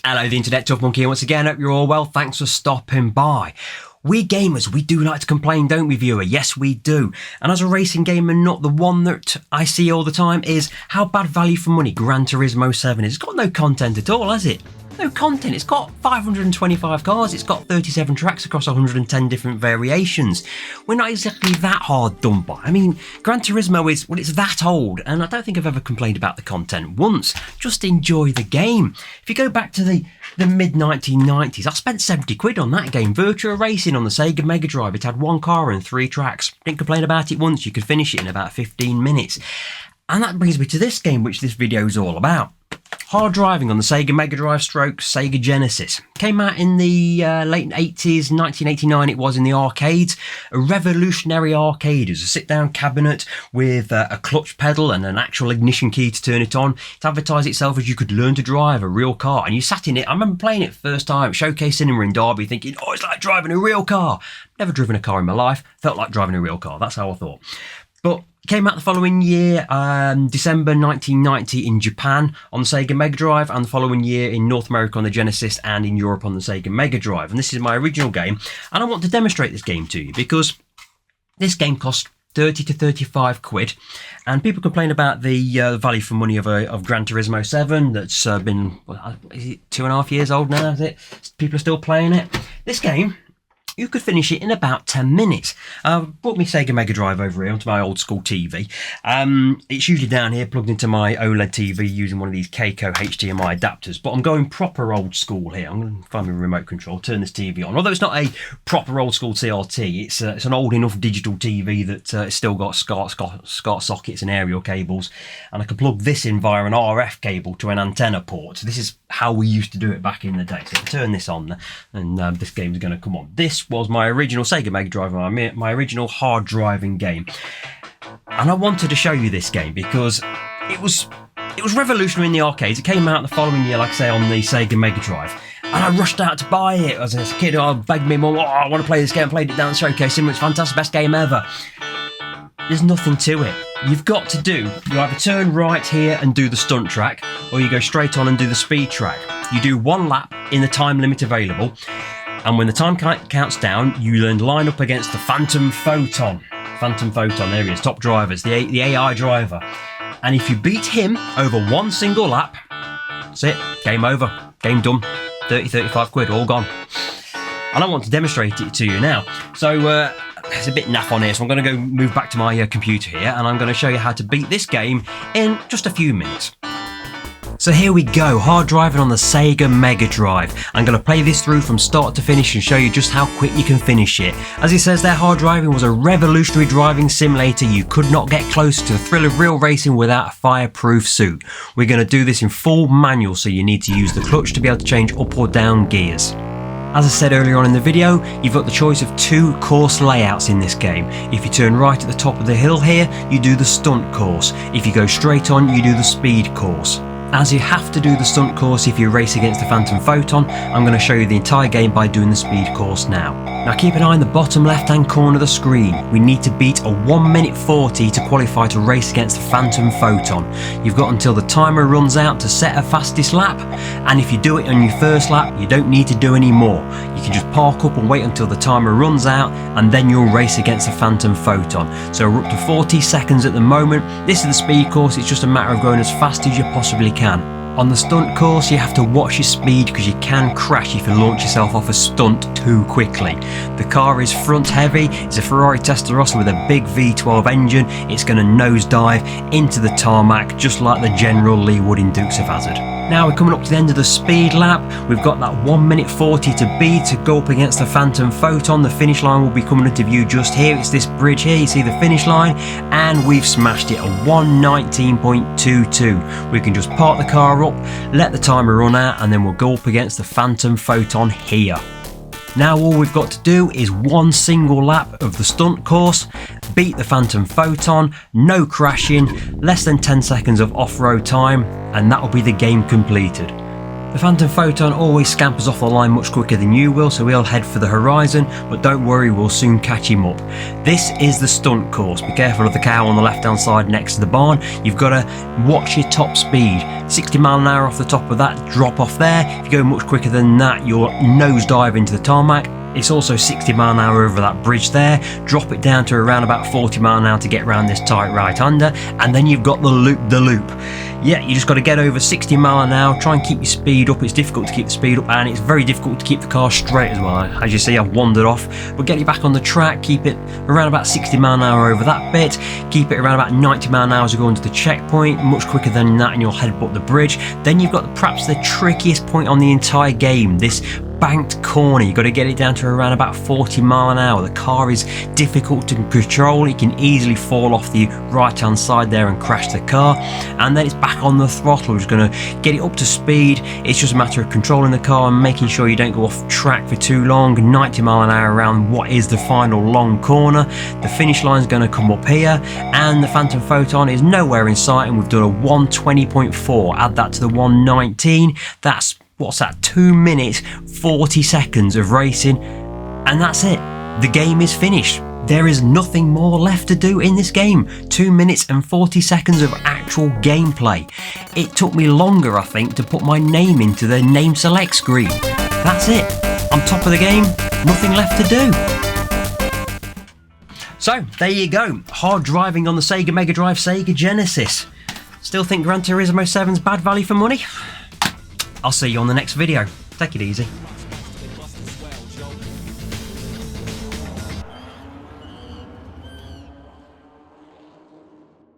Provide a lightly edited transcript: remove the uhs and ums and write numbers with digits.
Hello, the Internet Tough Monkey, and once again, hope you're all well. Thanks for stopping by. We gamers, we do like to complain, don't we, viewer? Yes, we do. And as a racing gamer, not the one that I see all the time, is how bad value for money Gran Turismo 7 is. It's got no content at all, has it? No content. It's got 525 cars, it's got 37 tracks across 110 different variations. We're not exactly that hard done by. I mean, Gran Turismo is, well, it's that old, and I don't think I've ever complained about the content once. Just enjoy the game. If you go back to the mid-1990s, I spent 70 quid on that game. Virtua Racing on the Sega MegaDrive. It had one car and 3 tracks. Didn't complain about it once. You could finish it in about 15 minutes. And that brings me to this game, which this video is all about. Hard driving on the Sega MegaDrive / Sega Genesis. Came out in the late 80s, 1989 it was, in the arcades. A revolutionary arcade. It was a sit-down cabinet with a clutch pedal and an actual ignition key to turn it on. It advertised itself as you could learn to drive a real car. And you sat in it. I remember playing it first time, Showcase Cinema in Derby, thinking, oh, it's like driving a real car. Never driven a car in my life. Felt like driving a real car. That's how I thought. But came out the following year, December 1990 in Japan on the Sega MegaDrive, and the following year in North America on the Genesis and in Europe on the Sega MegaDrive. And this is my original game, and I want to demonstrate this game to you because this game cost 30 to 35 quid, and people complain about the value for money of Gran Turismo 7 that's been, is it 2.5 years old now, is it? People are still playing it. This game, you could finish it in about 10 minutes. Brought me Sega MegaDrive over here onto my old school TV. It's usually down here plugged into my OLED TV using one of these Keiko HDMI adapters, but I'm going proper old school here. I'm going to find my remote control, turn this TV on. Although it's not a proper old school CRT, it's an old enough digital TV that it's still got SCART sockets and aerial cables, and I can plug this in via an RF cable to an antenna port. So this is how we used to do it back in the day. So turn this on and this game's going to come on. This was my original Sega MegaDrive, my original hard driving game, and I wanted to show you this game because it was revolutionary in the arcades. It came out the following year, like I say, on the Sega MegaDrive, and I rushed out to buy it as a kid. I begged me mum, I want to play this game. Played it down the Showcase Cinema. It's fantastic, best game ever. There's nothing to it. You've got to do, you either turn right here and do the stunt track, or you go straight on and do the speed track. You do one lap in the time limit available, and when the time counts down, you then line up against the Phantom Photon. Phantom Photon, there he is, top drivers, the AI driver. And if you beat him over one single lap, that's it, game over, game done. 30, 35 quid, all gone. And I want to demonstrate it to you now. So, there's a bit naff on here, so I'm going to go move back to my computer here, and I'm going to show you how to beat this game in just a few minutes. So here we go, hard driving on the Sega MegaDrive. I'm going to play this through from start to finish and show you just how quick you can finish it. As it says there, hard driving was a revolutionary driving simulator. You could not get close to the thrill of real racing without a fireproof suit. We're going to do this in full manual, so you need to use the clutch to be able to change up or down gears. As I said earlier on in the video, you've got the choice of 2 course layouts in this game. If you turn right at the top of the hill here, you do the stunt course. If you go straight on, you do the speed course. As you have to do the stunt course if you race against the Phantom Photon, I'm going to show you the entire game by doing the speed course now. Now keep an eye on the bottom left hand corner of the screen. We need to beat a 1 minute 40 to qualify to race against the Phantom Photon. You've got until the timer runs out to set a fastest lap, and if you do it on your first lap, you don't need to do any more. You can just park up and wait until the timer runs out, and then you'll race against the Phantom Photon. So we're up to 40 seconds at the moment. This is the speed course, it's just a matter of going as fast as you possibly can. On the stunt course, you have to watch your speed because you can crash if you launch yourself off a stunt too quickly. The car is front heavy, it's a Ferrari Testarossa with a big V12 engine. It's going to nosedive into the tarmac just like the General Lee would in Dukes of Hazzard. Now we're coming up to the end of the speed lap. We've got that 1 minute 40 to beat to go up against the Phantom Photon. The finish line will be coming into view just here. It's this bridge here, you see the finish line, and we've smashed it, a 1:19.22. We can just park the car up, let the timer run out, and then we'll go up against the Phantom Photon here. Now all we've got to do is one single lap of the stunt course, beat the Phantom Photon, no crashing, less than 10 seconds of off-road time, and that will be the game completed. The Phantom Photon always scampers off the line much quicker than you will, so we'll head for the horizon, but don't worry, we'll soon catch him up. This is the stunt course. Be careful of the cow on the left hand side next to the barn. You've got to watch your top speed. 60 mile an hour off the top of that drop off there. If you go much quicker than that, you'll nosedive into the tarmac. It's also 60 mile an hour over that bridge there. Drop it down to around about 40 mile an hour to get around this tight right-hander, and then you've got the loop. Yeah, you just got to get over 60 mile an hour, try and keep your speed up. It's difficult to keep the speed up, and it's very difficult to keep the car straight as well. As you see, I've wandered off, but get it back on the track, keep it around about 60 mile an hour over that bit, keep it around about 90 mile an hour as you go into the checkpoint, much quicker than that and you'll headbutt the bridge. Then you've got perhaps the trickiest point on the entire game, this banked corner. You've got to get it down to around about 40 mile an hour. The car is difficult to control. It can easily fall off the right hand side there and crash the car, and then it's back on the throttle. We're just going to get it up to speed. It's just a matter of controlling the car and making sure you don't go off track for too long. 90 mile an hour around what is the final long corner. The finish line is going to come up here, and the Phantom Photon is nowhere in sight, and we've done a 120.4. Add that to the 119. That's what's that, 2 minutes 40 seconds of racing, and that's it. The game is finished. There is nothing more left to do in this game. 2 minutes and 40 seconds of actual gameplay. It took me longer, I think, to put my name into the name select screen. That's it. I'm top of the game. Nothing left to do. So there you go. Hard driving on the Sega MegaDrive, Sega Genesis. Still think Gran Turismo 7's bad value for money? I'll see you on the next video. Take it easy.